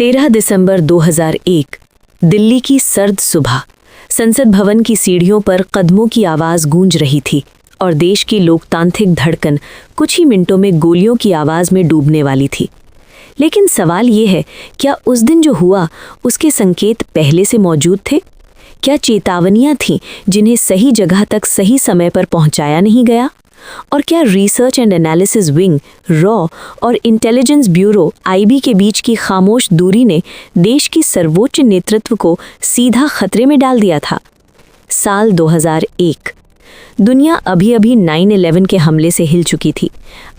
13 दिसंबर 2001 दिल्ली की सर्द सुबह। संसद भवन की सीढ़ियों पर कदमों की आवाज़ गूंज रही थी और देश की लोकतांत्रिक धड़कन कुछ ही मिनटों में गोलियों की आवाज़ में डूबने वाली थी। लेकिन सवाल ये है, क्या उस दिन जो हुआ उसके संकेत पहले से मौजूद थे? क्या चेतावनियां थीं जिन्हें सही जगह तक सही समय पर पहुंचाया नहीं गया? और क्या research and analysis wing raw और इंटेलिजेंस ब्यूरो आईबी के बीच की खामोश दूरी ने देश की सर्वोच्च नेतृत्व को सीधा खतरे में डाल दिया था? साल 2001। दुनिया अभी अभी 9/11 के हमले से हिल चुकी थी।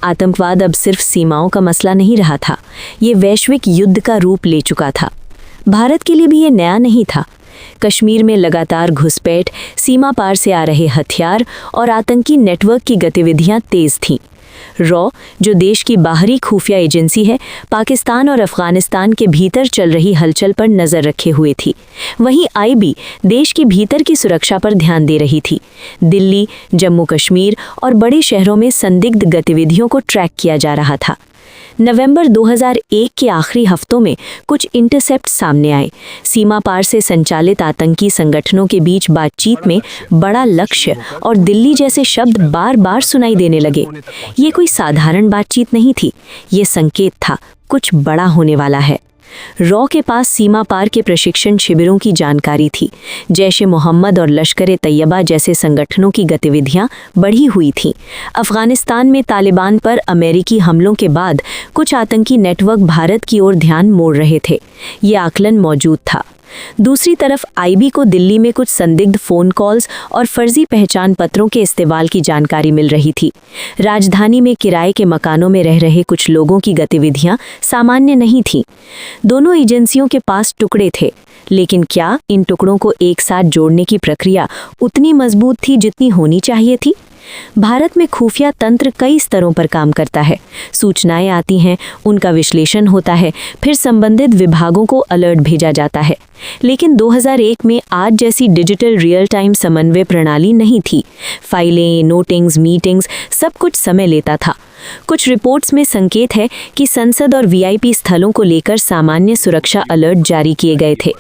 आतंकवाद अब सिर्फ सीमाओं का मसला नहीं रहा था, ये वैश्विक युद्ध का रूप ले चुका था। भारत के लिए भी ये नया नहीं था। कश्मीर में लगातार घुसपैठ, सीमा पार से आ रहे हथियार और आतंकी नेटवर्क की गतिविधियां तेज थीं। रॉ, जो देश की बाहरी खुफिया एजेंसी है, पाकिस्तान और अफगानिस्तान के भीतर चल रही हलचल पर नज़र रखे हुए थी। वहीं आईबी देश की भीतर की सुरक्षा पर ध्यान दे रही थी। दिल्ली, जम्मू कश्मीर और बड़े शहरों में संदिग्ध गतिविधियों को ट्रैक किया जा रहा था। नवंबर 2001 के आखिरी हफ्तों में कुछ इंटरसेप्ट सामने आए। सीमा पार से संचालित आतंकी संगठनों के बीच बातचीत में बड़ा लक्ष्य और दिल्ली जैसे शब्द बार बार सुनाई देने लगे। ये कोई साधारण बातचीत नहीं थी, ये संकेत था कुछ बड़ा होने वाला है। रॉ के पास सीमा पार के प्रशिक्षण शिविरों की जानकारी थी। जैश-ए-मोहम्मद और लश्कर-ए-तैयबा जैसे संगठनों की गतिविधियां बढ़ी हुई थीं। अफगानिस्तान में तालिबान पर अमेरिकी हमलों के बाद कुछ आतंकी नेटवर्क भारत की ओर ध्यान मोड़ रहे थे। ये आकलन मौजूद था। दूसरी तरफ आईबी को दिल्ली में कुछ संदिग्ध फ़ोन कॉल्स और फर्जी पहचान पत्रों के इस्तेमाल की जानकारी मिल रही थी। राजधानी में किराए के मकानों में रह रहे कुछ लोगों की गतिविधियां सामान्य नहीं थीं। दोनों एजेंसियों के पास टुकड़े थे, लेकिन क्या इन टुकड़ों को एक साथ जोड़ने की प्रक्रिया उतनी मजबूत थी जितनी होनी चाहिए थी? भारत में खुफिया तंत्र कई स्तरों पर काम करता है। सूचनाएं आती हैं, उनका विश्लेषण होता है, फिर संबंधित विभागों को अलर्ट भेजा जाता है। लेकिन 2001 में आज जैसी डिजिटल रियल टाइम समन्वय प्रणाली नहीं थी। फाइलें, नोटिंग्स, मीटिंग्स सब कुछ समय लेता था। कुछ रिपोर्ट्स में संकेत है कि संसद और वीआईपी स्थलों को लेकर सामान्य सुरक्षा अलर्ट जारी किए गए थे,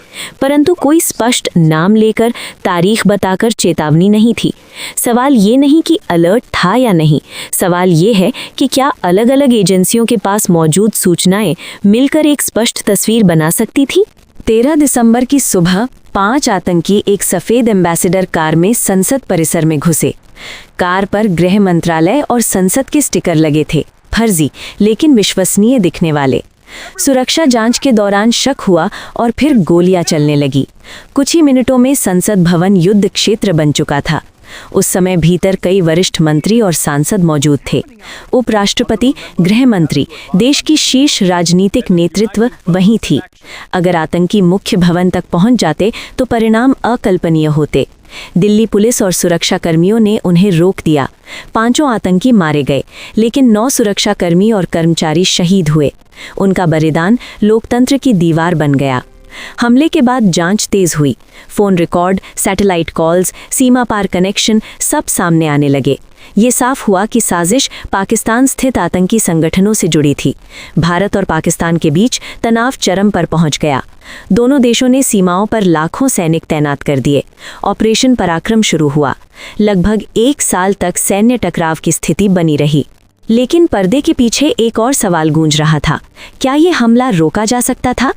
परंतु कोई स्पष्ट नाम लेकर, तारीख बताकर चेतावनी नहीं थी। सवाल ये नहीं कि अलर्ट था या नहीं, सवाल ये है कि क्या अलग अलग एजेंसियों के पास मौजूद सूचनाएं मिलकर एक स्पष्ट तस्वीर बना सकती थी? 13 दिसंबर की सुबह 5 आतंकी एक सफ़ेद एम्बेसडर कार में संसद परिसर में घुसे। कार पर गृह मंत्रालय और संसद के स्टिकर लगे थे, फर्जी लेकिन विश्वसनीय दिखने वाले। सुरक्षा जांच के दौरान शक हुआ और फिर गोलियां चलने लगी। कुछ ही मिनटों में संसद भवन युद्ध क्षेत्र बन चुका था। उस समय भीतर कई वरिष्ठ मंत्री और सांसद मौजूद थे। उपराष्ट्रपति, गृह मंत्री, देश की शीर्ष राजनीतिक नेतृत्व वहीं थी। अगर आतंकी मुख्य भवन तक पहुंच जाते तो परिणाम अकल्पनीय होते। दिल्ली पुलिस और सुरक्षा कर्मियों ने उन्हें रोक दिया। 5 आतंकी मारे गए, लेकिन 9 सुरक्षाकर्मी और कर्मचारी शहीद हुए। उनका बलिदान लोकतंत्र की दीवार बन गया। हमले के बाद जांच तेज हुई। फोन रिकॉर्ड, सैटेलाइट कॉल्स, सीमा पार कनेक्शन सब सामने आने लगे। ये साफ हुआ कि साजिश पाकिस्तान स्थित आतंकी संगठनों से जुड़ी थी। भारत और पाकिस्तान के बीच तनाव चरम पर पहुंच गया। दोनों देशों ने सीमाओं पर लाखों सैनिक तैनात कर दिए। ऑपरेशन पराक्रम शुरू हुआ। लगभग 1 साल तक सैन्य टकराव की स्थिति बनी रही। लेकिन पर्दे के पीछे एक और सवाल गूंज रहा था, क्या ये हमला रोका जा सकता था?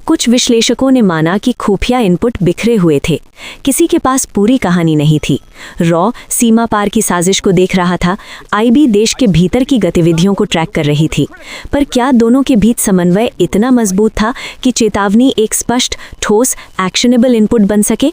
कुछ विश्लेषकों ने माना कि खुफिया इनपुट बिखरे हुए थे, किसी के पास पूरी कहानी नहीं थी। रॉ सीमा पार की साजिश को देख रहा था, आईबी देश के भीतर की गतिविधियों को ट्रैक कर रही थी। पर क्या दोनों के बीच समन्वय इतना मजबूत था कि चेतावनी एक स्पष्ट, ठोस, एक्शनेबल इनपुट बन सके?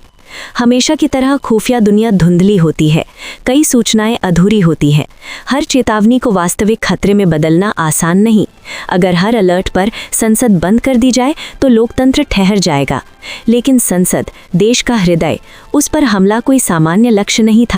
हमेशा की तरह खुफिया दुनिया धुंधली होती है, कई सूचनाएं अधूरी होती हैं। हर चेतावनी को वास्तविक खतरे में बदलना आसान नहीं। अगर हर अलर्ट पर संसद बंद कर दी जाए तो लोकतंत्र ठहर जाएगा। लेकिन संसद, देश का हृदय, उस पर हमला कोई सामान्य लक्ष्य नहीं था।